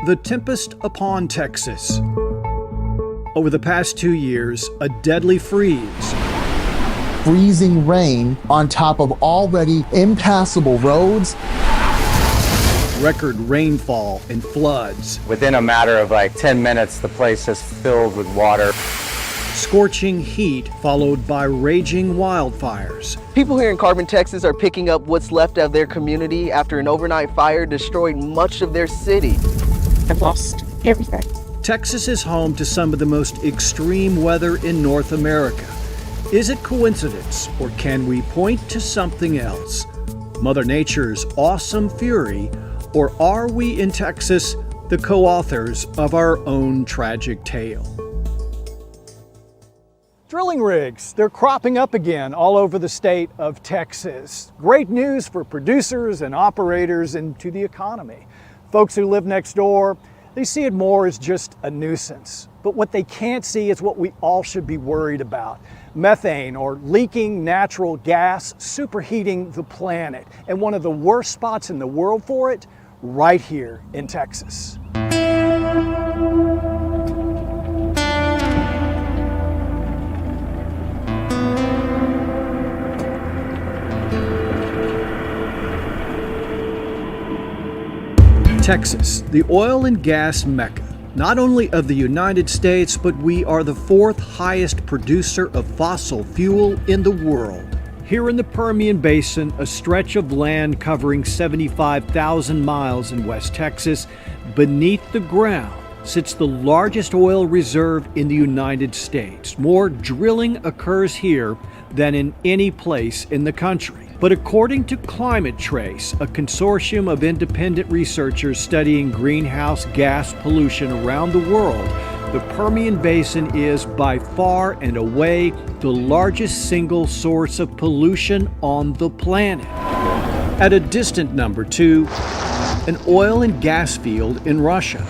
The tempest upon Texas. Over the past 2 years, a deadly freeze. Freezing rain on top of already impassable roads. Record rainfall and floods. Within a matter of 10 minutes, the place is filled with water. Scorching heat followed by raging wildfires. People here in Carbon, Texas are picking up what's left of their community after an overnight fire destroyed much of their city. I've lost everything. Texas is home to some of the most extreme weather in North America. Is it coincidence, or can we point to something else? Mother Nature's awesome fury, or are we in Texas the co-authors of our own tragic tale? Drilling rigs, they're cropping up again all over the state of Texas. Great news for producers and operators and to the economy. Folks who live next door, they see it more as just a nuisance. But what they can't see is what we all should be worried about. Methane, or leaking natural gas, superheating the planet. And one of the worst spots in the world for it, right here in Texas. Texas, the oil and gas mecca, not only of the United States, but we are the fourth highest producer of fossil fuel in the world. Here in the Permian Basin, a stretch of land covering 75,000 miles in West Texas, beneath the ground sits the largest oil reserve in the United States. More drilling occurs here than in any place in the country. But according to Climate Trace, a consortium of independent researchers studying greenhouse gas pollution around the world, the Permian Basin is by far and away the largest single source of pollution on the planet. At a distant number two, an oil and gas field in Russia.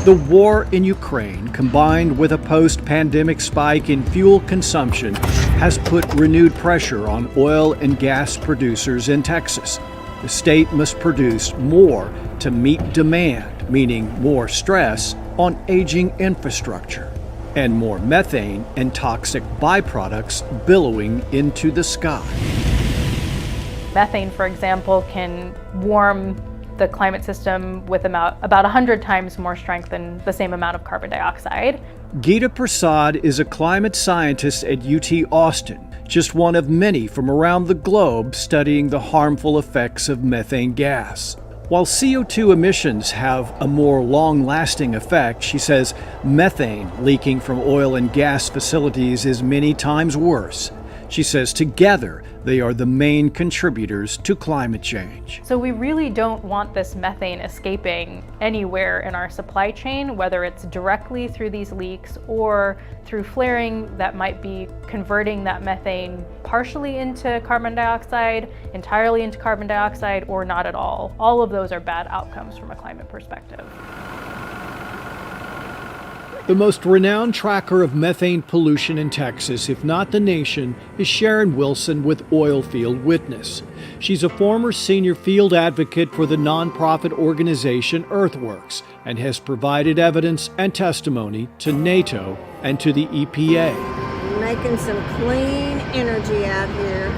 The war in Ukraine, combined with a post-pandemic spike in fuel consumption, has put renewed pressure on oil and gas producers in Texas. The state must produce more to meet demand, meaning more stress on aging infrastructure, and more methane and toxic byproducts billowing into the sky. Methane, for example, can warm the climate system with about 100 times more strength than the same amount of carbon dioxide. Geeta Prasad is a climate scientist at UT Austin, just one of many from around the globe studying the harmful effects of methane gas. While CO2 emissions have a more long-lasting effect, she says methane leaking from oil and gas facilities is many times worse. She says together they are the main contributors to climate change. So we really don't want this methane escaping anywhere in our supply chain, whether it's directly through these leaks or through flaring that might be converting that methane partially into carbon dioxide, entirely into carbon dioxide, or not at all. All of those are bad outcomes from a climate perspective. The most renowned tracker of methane pollution in Texas, if not the nation, is Sharon Wilson with Oilfield Witness. She's a former senior field advocate for the nonprofit organization Earthworks and has provided evidence and testimony to NATO and to the EPA. Making some clean energy out here.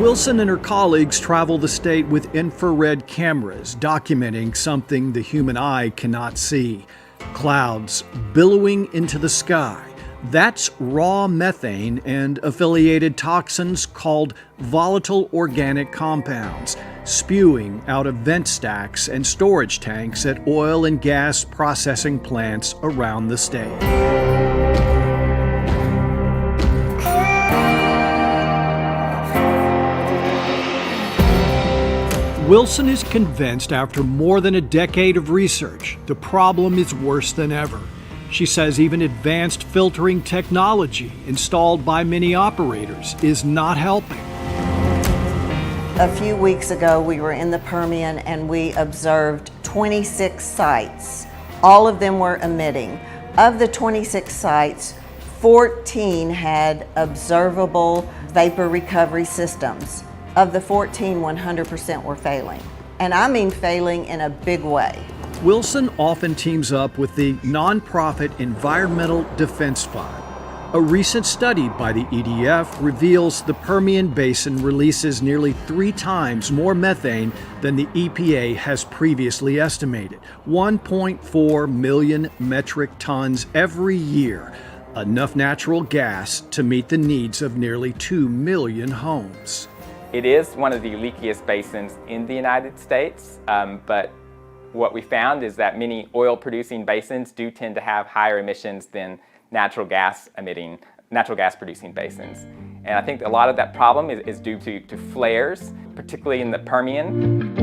Wilson and her colleagues travel the state with infrared cameras documenting something the human eye cannot see. Clouds billowing into the sky. That's raw methane and affiliated toxins called volatile organic compounds, spewing out of vent stacks and storage tanks at oil and gas processing plants around the state. Wilson is convinced after more than a decade of research, the problem is worse than ever. She says even advanced filtering technology installed by many operators is not helping. A few weeks ago, we were in the Permian and we observed 26 sites. All of them were emitting. Of the 26 sites, 14 had observable vapor recovery systems. Of the 14, 100% were failing. and I mean failing in a big way. Wilson often teams up with the nonprofit Environmental Defense Fund. A recent study by the EDF reveals the Permian Basin releases nearly 3 times more methane than the EPA has previously estimated, 1.4 million metric tons every year, enough natural gas to meet the needs of nearly 2 million homes. It is one of the leakiest basins in the United States, but what we found is that many oil-producing basins do tend to have higher emissions than natural gas producing basins. And I think a lot of that problem is due to flares, particularly in the Permian.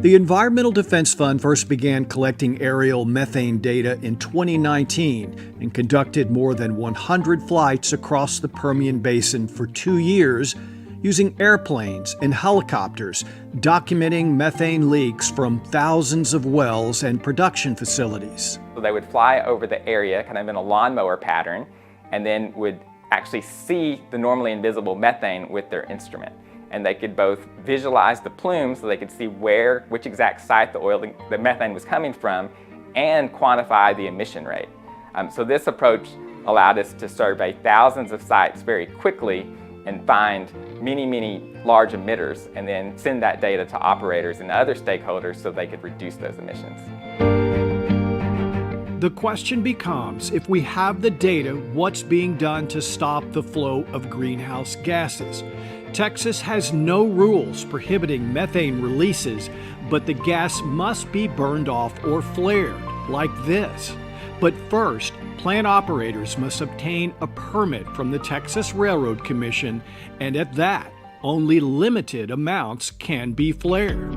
The Environmental Defense Fund first began collecting aerial methane data in 2019 and conducted more than 100 flights across the Permian Basin for 2 years using airplanes and helicopters, documenting methane leaks from thousands of wells and production facilities. So they would fly over the area kind of in a lawnmower pattern and then would actually see the normally invisible methane with their instrument. And they could both visualize the plume so they could see which exact site the methane was coming from and quantify the emission rate. So this approach allowed us to survey thousands of sites very quickly and find many large emitters and then send that data to operators and other stakeholders so they could reduce those emissions. The question becomes, if we have the data, what's being done to stop the flow of greenhouse gases? Texas has no rules prohibiting methane releases, but the gas must be burned off or flared, like this. But first, plant operators must obtain a permit from the Texas Railroad Commission, and at that, only limited amounts can be flared.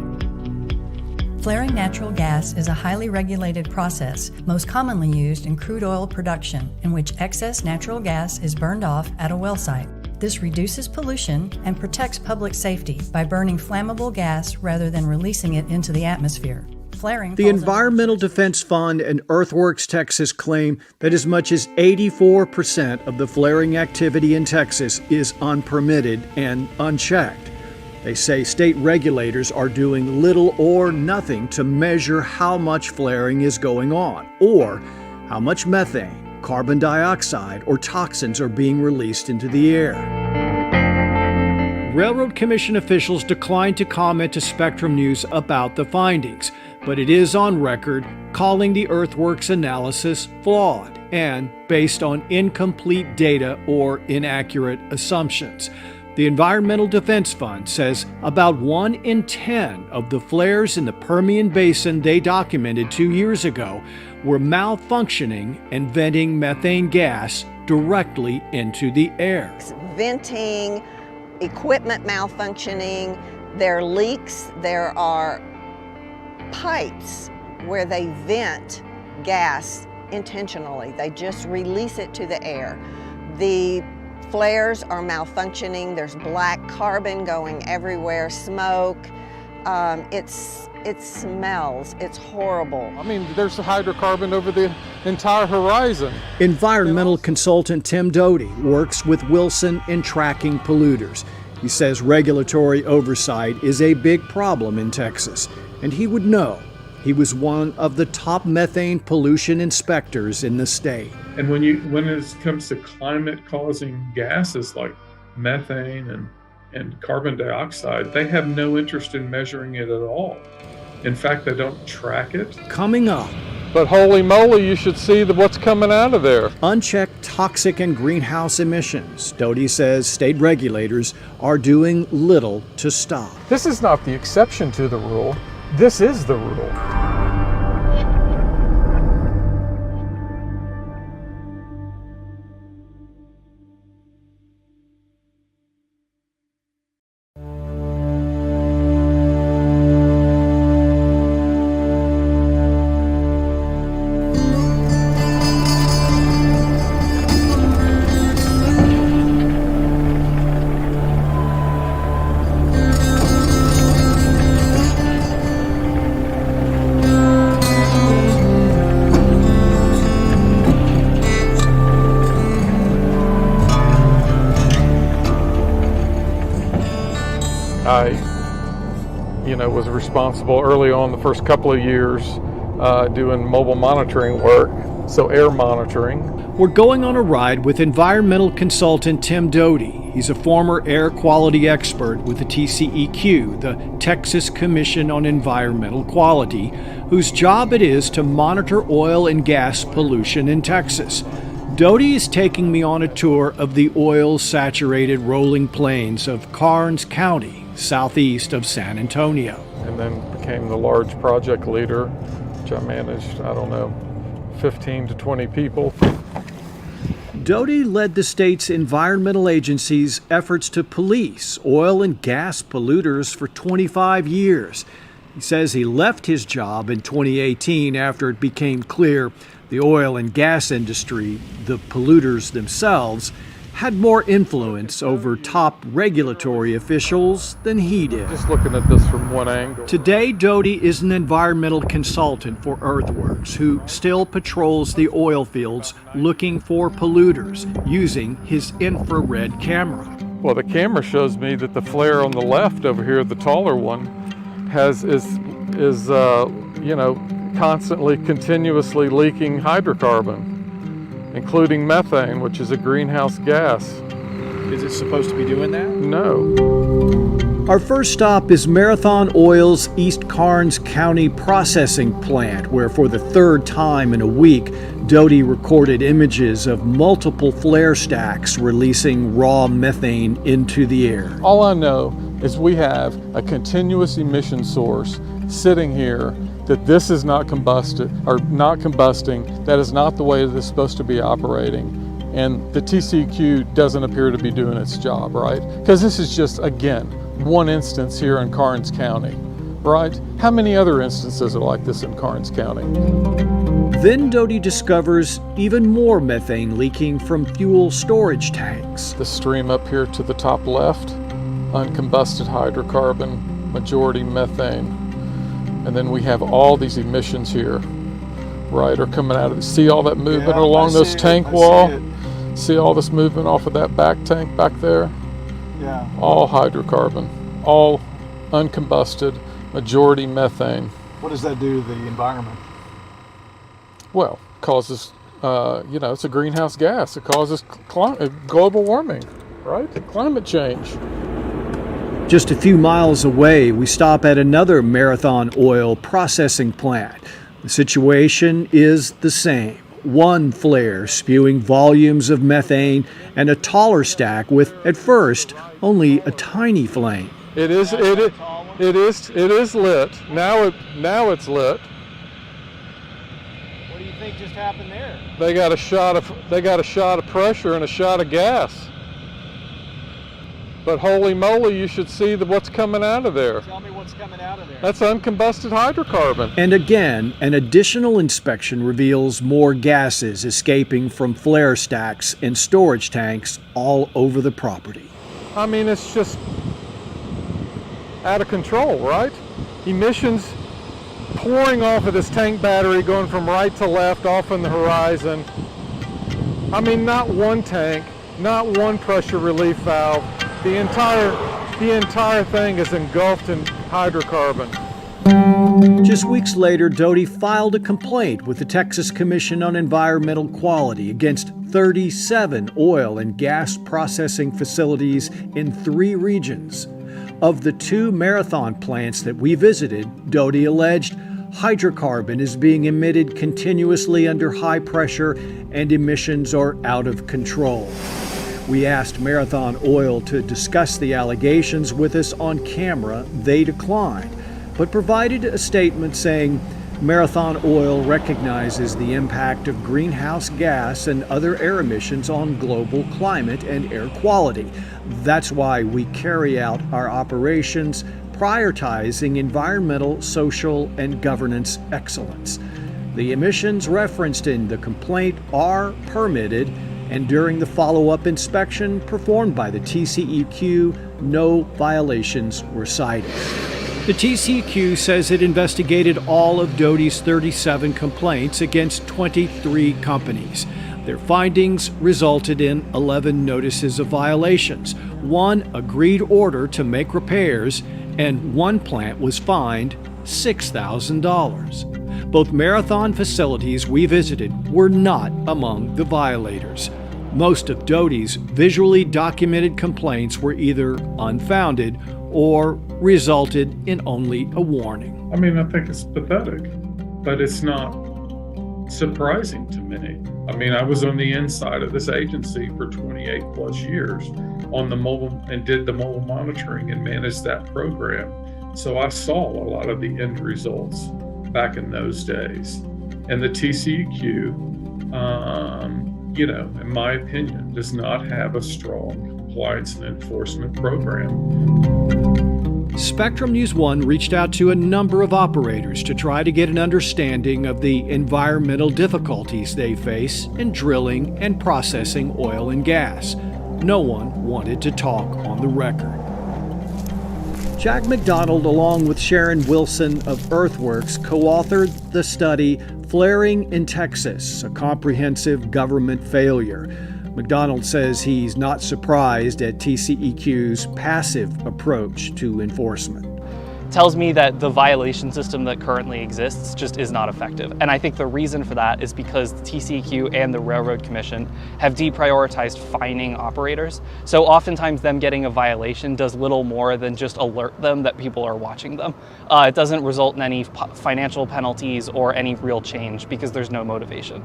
Flaring natural gas is a highly regulated process, most commonly used in crude oil production, in which excess natural gas is burned off at a well site. This reduces pollution and protects public safety by burning flammable gas rather than releasing it into the atmosphere. The Environmental Defense Fund and Earthworks Texas claim that as much as 84% of the flaring activity in Texas is unpermitted and unchecked. They say state regulators are doing little or nothing to measure how much flaring is going on, or how much methane, carbon dioxide, or toxins are being released into the air. Railroad Commission officials declined to comment to Spectrum News about the findings, but it is on record calling the Earthworks analysis flawed and based on incomplete data or inaccurate assumptions. The Environmental Defense Fund says about 1 in 10 of the flares in the Permian Basin they documented 2 years ago were malfunctioning and venting methane gas directly into the air. Venting, equipment malfunctioning, there are leaks, there are pipes where they vent gas intentionally. They just release it to the air. The flares are malfunctioning. There's black carbon going everywhere, smoke. It smells. It's horrible. I mean, there's hydrocarbon over the entire horizon. Environmental consultant Tim Doty works with Wilson in tracking polluters. He says regulatory oversight is a big problem in Texas, and he would know. He was one of the top methane pollution inspectors in the state. And when it comes to climate-causing gases like methane and carbon dioxide, they have no interest in measuring it at all. In fact, they don't track it. Coming up. But holy moly, you should see what's coming out of there. Unchecked toxic and greenhouse emissions. Doty says state regulators are doing little to stop. This is not the exception to the rule. This is the rule. was responsible early on the first couple of years doing mobile monitoring work, so air monitoring. We're going on a ride with environmental consultant Tim Doty. He's a former air quality expert with the TCEQ, the Texas Commission on Environmental Quality, whose job it is to monitor oil and gas pollution in Texas. Doty is taking me on a tour of the oil-saturated rolling plains of Karnes County, southeast of San Antonio. And then became the large project leader, which I managed, 15 to 20 people. Doty led the state's environmental agency's efforts to police oil and gas polluters for 25 years. He says he left his job in 2018 after it became clear the oil and gas industry, the polluters themselves, had more influence over top regulatory officials than he did. Just looking at this from one angle. Today, Doty is an environmental consultant for Earthworks who still patrols the oil fields looking for polluters using his infrared camera. Well, the camera shows me that the flare on the left over here, the taller one, is constantly, continuously leaking hydrocarbon, including methane, which is a greenhouse gas. Is it supposed to be doing that? No. Our first stop is Marathon Oil's East Karnes County processing plant, where for the third time in a week, Doty recorded images of multiple flare stacks releasing raw methane into the air. All I know is we have a continuous emission source sitting here that this is not combusting. That is not the way that it's supposed to be operating. And the TCEQ doesn't appear to be doing its job, right? Because this is just, again, one instance here in Karnes County, right? How many other instances are like this in Karnes County? Then Doty discovers even more methane leaking from fuel storage tanks. The stream up here to the top left, uncombusted hydrocarbon, majority methane. And then we have all these emissions here, right, are coming out of it. See all that movement along this tank wall? See all this movement off of that back tank back there? Yeah. All hydrocarbon, all uncombusted, majority methane. What does that do to the environment? Well, causes, it's a greenhouse gas. It causes global warming, right? Climate change. Just a few miles away, we stop at another Marathon Oil processing plant. The situation is the same. One flare spewing volumes of methane and a taller stack with, at first, only a tiny flame. It is lit. Now it's lit. What do you think just happened there? They got a shot of pressure and a shot of gas. But holy moly, you should see what's coming out of there. Tell me what's coming out of there. That's uncombusted hydrocarbon. And again, an additional inspection reveals more gases escaping from flare stacks and storage tanks all over the property. I mean, it's just out of control, right? Emissions pouring off of this tank battery, going from right to left off on the horizon. I mean, not one tank, not one pressure relief valve. The entire thing is engulfed in hydrocarbon. Just weeks later, Doty filed a complaint with the Texas Commission on Environmental Quality against 37 oil and gas processing facilities in 3 regions. Of the 2 Marathon plants that we visited, Doty alleged hydrocarbon is being emitted continuously under high pressure and emissions are out of control. We asked Marathon Oil to discuss the allegations with us on camera. They declined, but provided a statement saying Marathon Oil recognizes the impact of greenhouse gas and other air emissions on global climate and air quality. That's why we carry out our operations, prioritizing environmental, social, and governance excellence. The emissions referenced in the complaint are permitted, and during the follow-up inspection performed by the TCEQ, no violations were cited. The TCEQ says it investigated all of Doty's 37 complaints against 23 companies. Their findings resulted in 11 notices of violations, 1 agreed order to make repairs, and one plant was fined $6,000. Both Marathon facilities we visited were not among the violators. Most of Doty's visually documented complaints were either unfounded or resulted in only a warning. I mean, I think it's pathetic, but it's not surprising to me. I mean, I was on the inside of this agency for 28 plus years on the mobile and did the mobile monitoring and managed that program. So I saw a lot of the end results back in those days. And the TCEQ, in my opinion, does not have a strong compliance and enforcement program. Spectrum News 1 reached out to a number of operators to try to get an understanding of the environmental difficulties they face in drilling and processing oil and gas. No one wanted to talk on the record. Jack McDonald, along with Sharon Wilson of Earthworks, co-authored the study Flaring in Texas, a comprehensive government failure. McDonald says he's not surprised at TCEQ's passive approach to enforcement. Tells me that the violation system that currently exists just is not effective. And I think the reason for that is because the TCEQ and the Railroad Commission have deprioritized fining operators. So oftentimes them getting a violation does little more than just alert them that people are watching them. It doesn't result in any financial penalties or any real change because there's no motivation.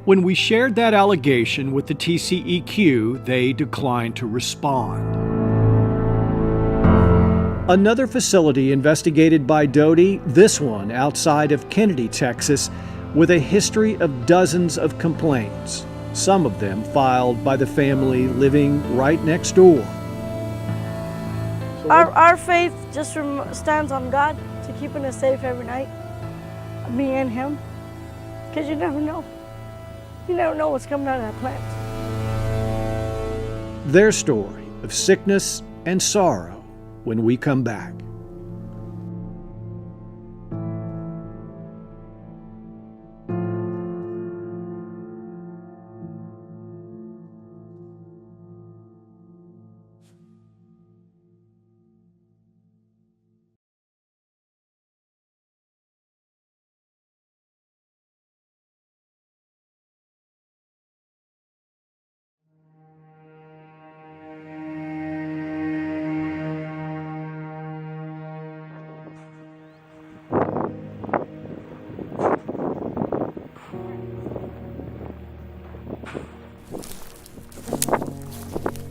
When we shared that allegation with the TCEQ, they declined to respond. Another facility investigated by Doty, this one outside of Kennedy, Texas, with a history of dozens of complaints, some of them filed by the family living right next door. Our faith just stands on God to keeping us safe every night, me and him, because you never know. You never know what's coming out of that plant. Their story of sickness and sorrow when we come back.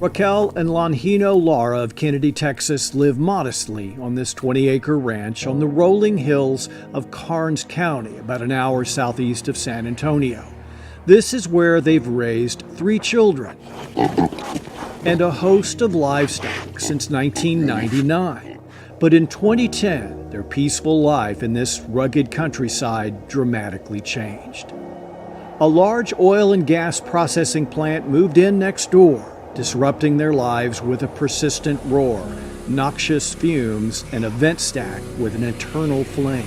Raquel and Longino Lara of Kennedy, Texas live modestly on this 20-acre ranch on the rolling hills of Karnes County, about an hour southeast of San Antonio. This is where they've raised 3 children and a host of livestock since 1999. But in 2010, their peaceful life in this rugged countryside dramatically changed. A large oil and gas processing plant moved in next door, disrupting their lives with a persistent roar, noxious fumes, and a vent stack with an eternal flame.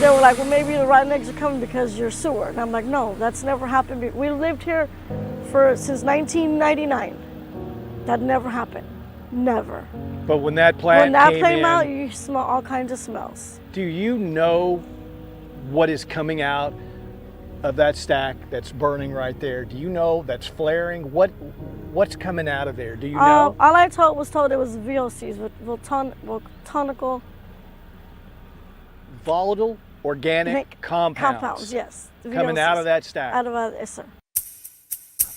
They were like, well, maybe the rednecks are coming because you're sewer. And I'm like, no, that's never happened. We lived here since 1999. That never happened. Never. But when that plant came out, you smell all kinds of smells. Do you know what is coming out of that stack that's burning right there? Do you know that's flaring? What's coming out of there? Do you know? All I was told it was VOCs, volatile organic compounds. Yes. Coming out of that stack. Yes, sir.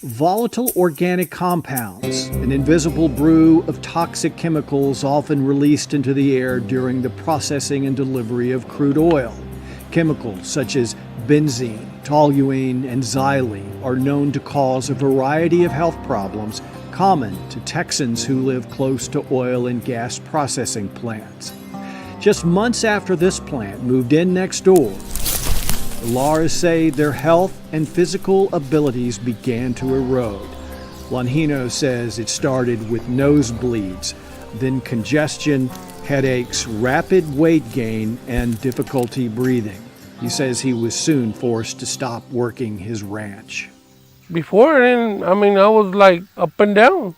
Volatile organic compounds, an invisible brew of toxic chemicals often released into the air during the processing and delivery of crude oil. Chemicals such as benzene, toluene, and xylene are known to cause a variety of health problems common to Texans who live close to oil and gas processing plants. Just months after this plant moved in next door, the Laras say their health and physical abilities began to erode. Longino says it started with nosebleeds, then congestion, headaches, rapid weight gain, and difficulty breathing. He says he was soon forced to stop working his ranch. Before then, I was like up and down.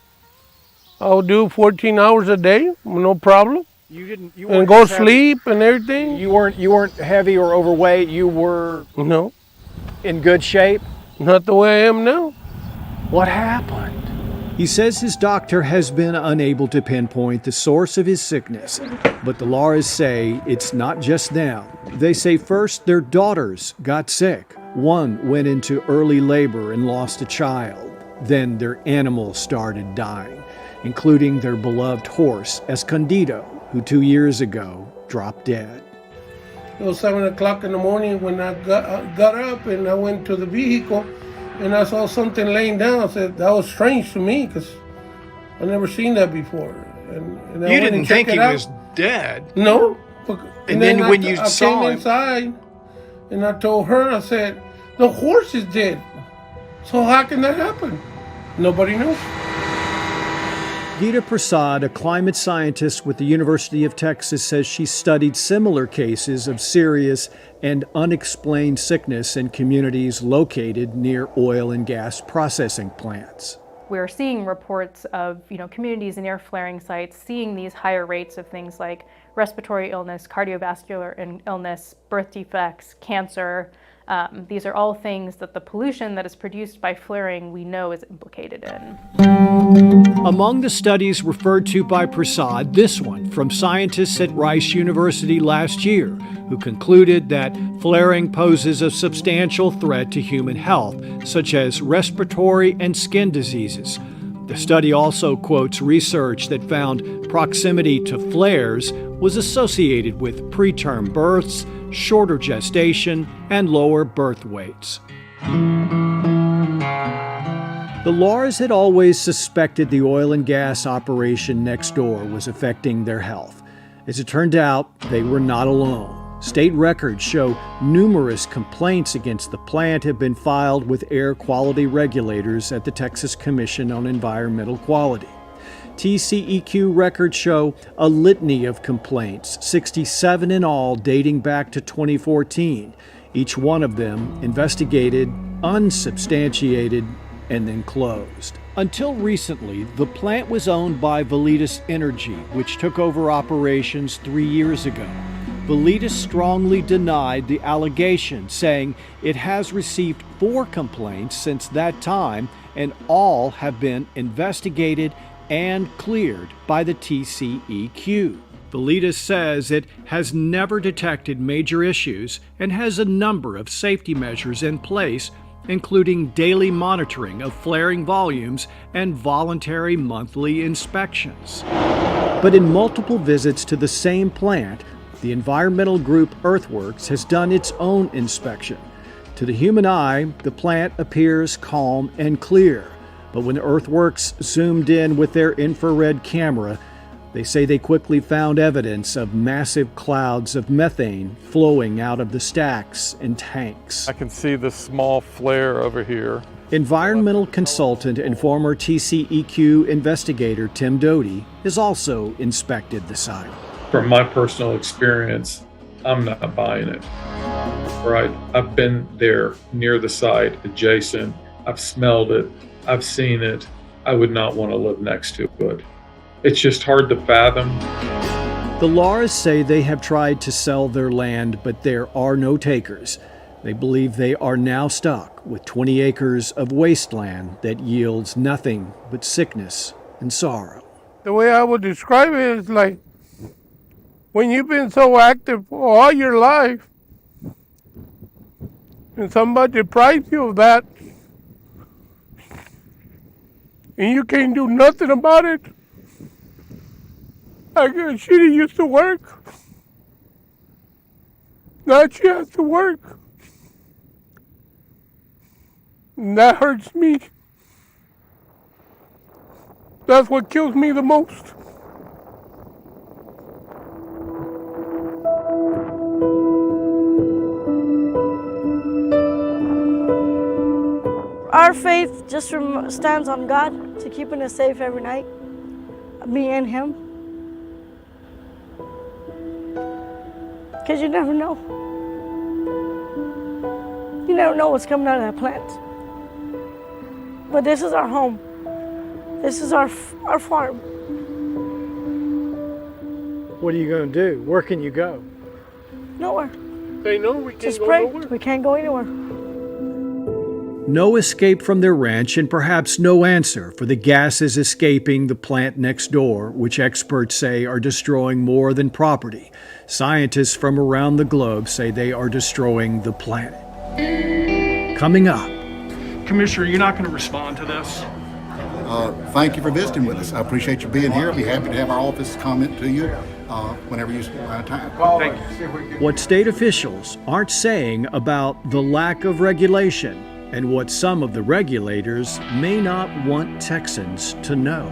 I'll do 14 hours a day, no problem. You And weren't go heavy. sleep and everything. You weren't heavy or overweight. You were No, in good shape. not the way I am now. What happened? He says his doctor has been unable to pinpoint the source of his sickness, but the Laras say it's not just them. They say first their daughters got sick. One went into early labor and lost a child. Then their animals started dying, including their beloved horse, Escondido, who 2 years ago dropped dead. It was 7 o'clock in the morning when I got up and I went to the vehicle and I saw something laying down. I said, that was strange to me because I never seen that before. And I You went didn't and think checked he it out. was dead? No. And then when you I saw came him- inside and I told her, I said, the horse is dead. So how can that happen? Nobody knows. Geeta Prasad, a climate scientist with the University of Texas, says she studied similar cases of serious and unexplained sickness in communities located near oil and gas processing plants. We're seeing reports of communities near flaring sites seeing these higher rates of things like respiratory illness, cardiovascular illness, birth defects, cancer. These are all things that the pollution that is produced by flaring we know is implicated in. Among the studies referred to by Prasad, this one from scientists at Rice University last year, who concluded that flaring poses a substantial threat to human health, such as respiratory and skin diseases. The study also quotes research that found proximity to flares was associated with preterm births, shorter gestation, and lower birth weights. The Laras had always suspected the oil and gas operation next door was affecting their health. As it turned out, they were not alone. State records show numerous complaints against the plant have been filed with air quality regulators at the Texas Commission on Environmental Quality. TCEQ records show a litany of complaints, 67 in all, dating back to 2014. Each one of them investigated, unsubstantiated, and then closed. Until recently, the plant was owned by Validas Energy, which took over operations 3 years ago. Validas strongly denied the allegation, saying it has received 4 complaints since that time, and all have been investigated and cleared by the TCEQ. Validas says it has never detected major issues and has a number of safety measures in place, including daily monitoring of flaring volumes and voluntary monthly inspections. But in multiple visits to the same plant, the environmental group Earthworks has done its own inspection. To the human eye, the plant appears calm and clear, but when Earthworks zoomed in with their infrared camera, they say they quickly found evidence of massive clouds of methane flowing out of the stacks and tanks. I can see the small flare over here. Environmental consultant and former TCEQ investigator Tim Doty has also inspected the site. From my personal experience, I'm not buying it. Right? I've been there near the site, adjacent. I've smelled it. I've seen it. I would not want to live next to it. It's just hard to fathom. The Laras say they have tried to sell their land, but there are no takers. They believe they are now stuck with 20 acres of wasteland that yields nothing but sickness and sorrow. The way I would describe it is like when you've been so active for all your life and somebody deprives you of that and you can't do nothing about it. I guess she used to work. Now she has to work. And that hurts me. That's what kills me the most. Our faith just stands on God to keeping us safe every night, me and him. Because you never know. You never know what's coming out of that plant. But this is our home. This is our farm. What are you going to do? Where can you go? Nowhere. They know we can't Just go pray. nowhere. We can't go anywhere. No escape from their ranch and perhaps no answer for the gases escaping the plant next door, which experts say are destroying more than property. Scientists from around the globe say they are destroying the planet. Coming up. Commissioner, you're not going to respond to this? Thank you for visiting with us. I appreciate you being here. I'll be happy to have our office comment to you whenever you have time. Thank you. What state officials aren't saying about the lack of regulation and what some of the regulators may not want Texans to know.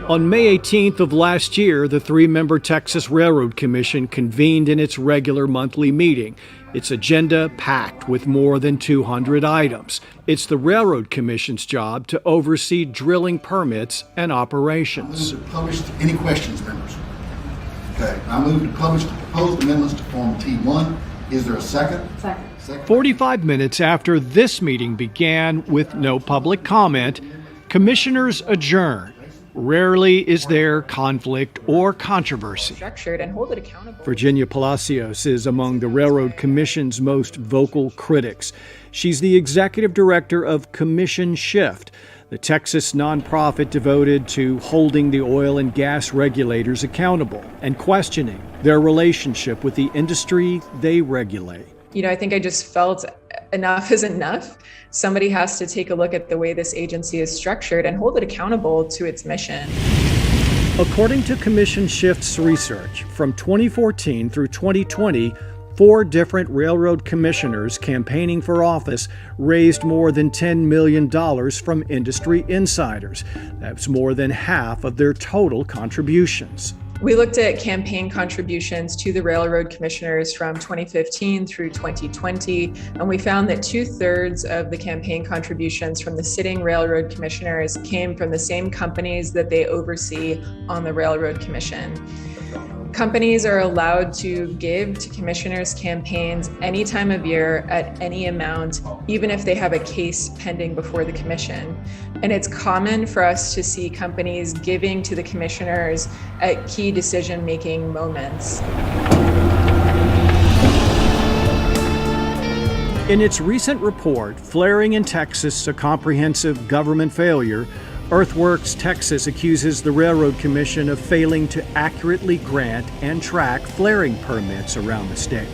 On May 18th of last year, the three-member Texas Railroad Commission convened in its regular monthly meeting. Its agenda packed with more than 200 items. It's the Railroad Commission's job to oversee drilling permits and operations. Published. Any questions, members? Okay, I move to publish the proposed amendments to Form T1. Is there a second? Second. 45 minutes after this meeting began with no public comment, commissioners adjourn. Rarely is there conflict or controversy. Structured and hold it accountable. Virginia Palacios is among the Railroad Commission's most vocal critics. She's the executive director of Commission Shift, the Texas nonprofit devoted to holding the oil and gas regulators accountable and questioning their relationship with the industry they regulate. You know, I think I just felt enough is enough. Somebody has to take a look at the way this agency is structured and hold it accountable to its mission. According to Commission Shift's research, from 2014 through 2020, 4 different railroad commissioners campaigning for office raised more than $10 million from industry insiders. That's more than half of their total contributions. We looked at campaign contributions to the railroad commissioners from 2015 through 2020, and we found that 2/3 of the campaign contributions from the sitting railroad commissioners came from the same companies that they oversee on the Railroad Commission. Companies are allowed to give to commissioners' campaigns any time of year at any amount, even if they have a case pending before the commission. And it's common for us to see companies giving to the commissioners at key decision-making moments. In its recent report, Flaring in Texas, a Comprehensive Government Failure, Earthworks Texas accuses the Railroad Commission of failing to accurately grant and track flaring permits around the state.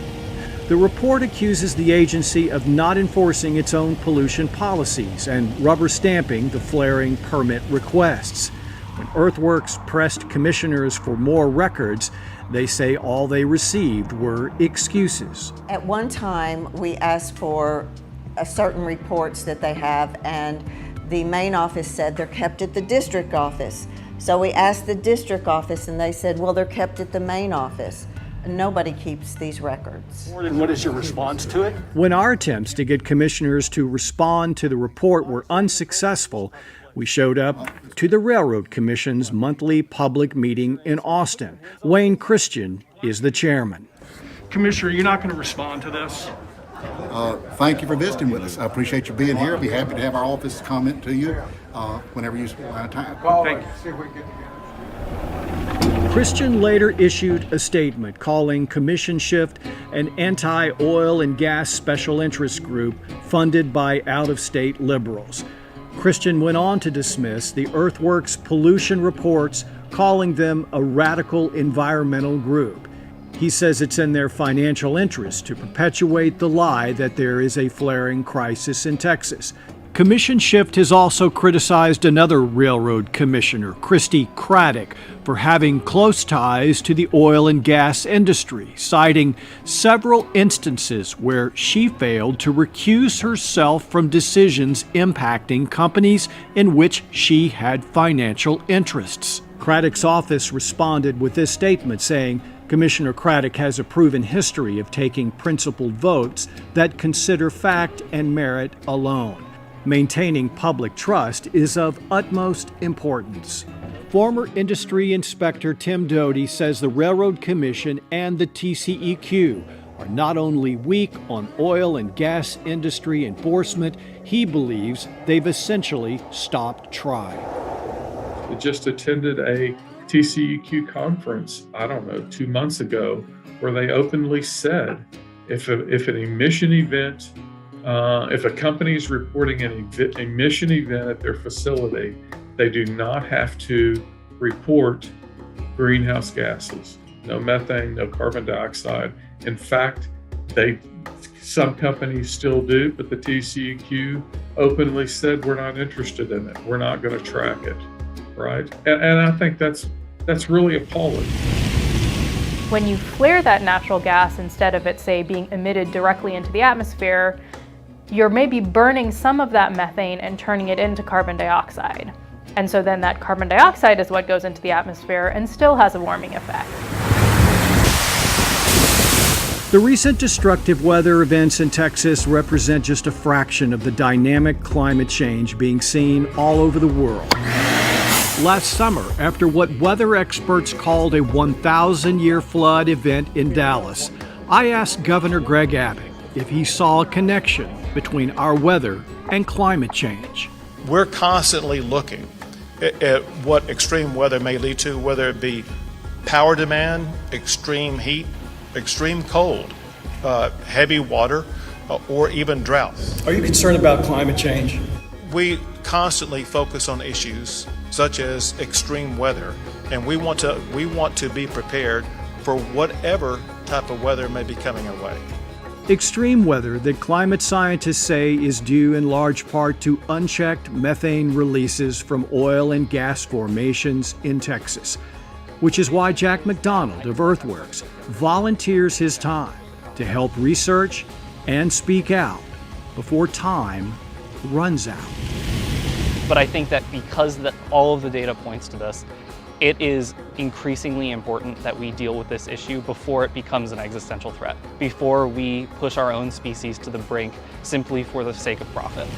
The report accuses the agency of not enforcing its own pollution policies and rubber stamping the flaring permit requests. When Earthworks pressed commissioners for more records, they say all they received were excuses. At one time, we asked for certain reports that they have, and the main office said they're kept at the district office. So we asked the district office and they said, well, they're kept at the main office. Nobody keeps these records. And what is your response to it? When our attempts to get commissioners to respond to the report were unsuccessful, we showed up to the Railroad Commission's monthly public meeting in Austin. Wayne Christian is the chairman. Commissioner, you're not going to respond to this? Thank you for visiting with us. I appreciate you being here. I'll be happy to have our office comment to you whenever you have time. Thank you. Christian later issued a statement calling Commission Shift an anti-oil and gas special interest group funded by out-of-state liberals. Christian went on to dismiss the Earthworks pollution reports, calling them a radical environmental group. He says it's in their financial interest to perpetuate the lie that there is a flaring crisis in Texas. Commission Shift has also criticized another railroad commissioner, Christy Craddock, for having close ties to the oil and gas industry, citing several instances where she failed to recuse herself from decisions impacting companies in which she had financial interests. Craddock's office responded with this statement saying, Commissioner Craddock has a proven history of taking principled votes that consider fact and merit alone. Maintaining public trust is of utmost importance. Former industry inspector Tim Doty says the Railroad Commission and the TCEQ are not only weak on oil and gas industry enforcement, he believes they've essentially stopped trying. I just attended a TCEQ conference, I don't know, 2 months ago, where they openly said if an emission event, if a company is reporting an emission event at their facility, they do not have to report greenhouse gases, no methane, no carbon dioxide. In fact, some companies still do, but the TCEQ openly said we're not interested in it. We're not going to track it, right? And I think that's really appalling. When you flare that natural gas, instead of it, say, being emitted directly into the atmosphere, you're maybe burning some of that methane and turning it into carbon dioxide. And so then that carbon dioxide is what goes into the atmosphere and still has a warming effect. The recent destructive weather events in Texas represent just a fraction of the dynamic climate change being seen all over the world. Last summer, after what weather experts called a 1,000-year flood event in Dallas, I asked Governor Greg Abbott if he saw a connection between our weather and climate change. We're constantly looking at what extreme weather may lead to, whether it be power demand, extreme heat, extreme cold, heavy water, or even drought. Are you concerned about climate change? We constantly focus on issues such as extreme weather, and we want to be prepared for whatever type of weather may be coming our way. Extreme weather that climate scientists say is due in large part to unchecked methane releases from oil and gas formations in Texas, which is why Jack McDonald of Earthworks volunteers his time to help research and speak out before time runs out. But I think that because all of the data points to this, it is increasingly important that we deal with this issue before it becomes an existential threat, before we push our own species to the brink simply for the sake of profit.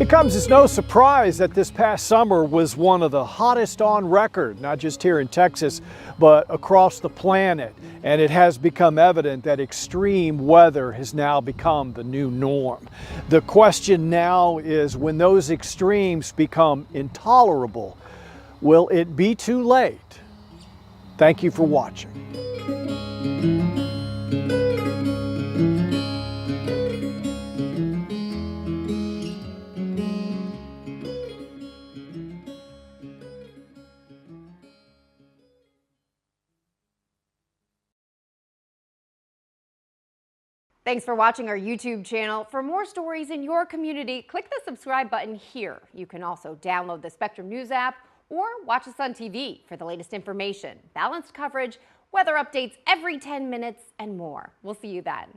It comes as no surprise that this past summer was one of the hottest on record, not just here in Texas, but across the planet. And it has become evident that extreme weather has now become the new norm. The question now is, when those extremes become intolerable, will it be too late? Thank you for watching. Thanks for watching our YouTube channel. For more stories in your community, click the subscribe button here. You can also download the Spectrum News app or watch us on TV for the latest information, balanced coverage, weather updates every 10 minutes, and more. We'll see you then.